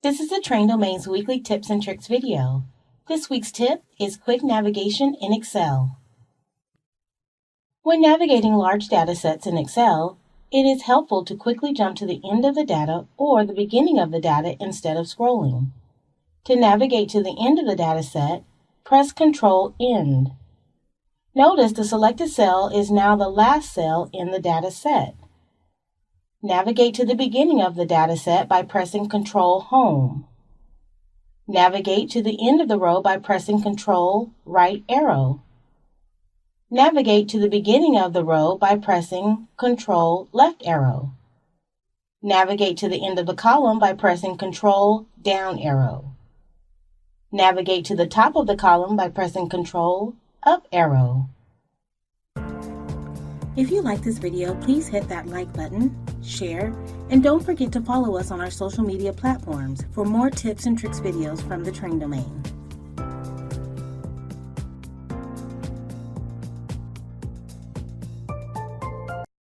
This is the Train Domain's weekly tips and tricks video. This week's tip is quick navigation in Excel. When navigating large data sets in Excel, it is helpful to quickly jump to the end of the data or the beginning of the data instead of scrolling. To navigate to the end of the data set, press Ctrl End. Notice the selected cell is now the last cell in the data set. Navigate to the beginning of the data set by pressing Ctrl Home. Navigate to the end of the row by pressing Ctrl right arrow. Navigate to the beginning of the row by pressing Ctrl left arrow. Navigate to the end of the column by pressing Ctrl down arrow. Navigate to the top of the column by pressing Ctrl up arrow. If you like this video, please hit that like button, share, and don't forget to follow us on our social media platforms for more tips and tricks videos from the Train Domain.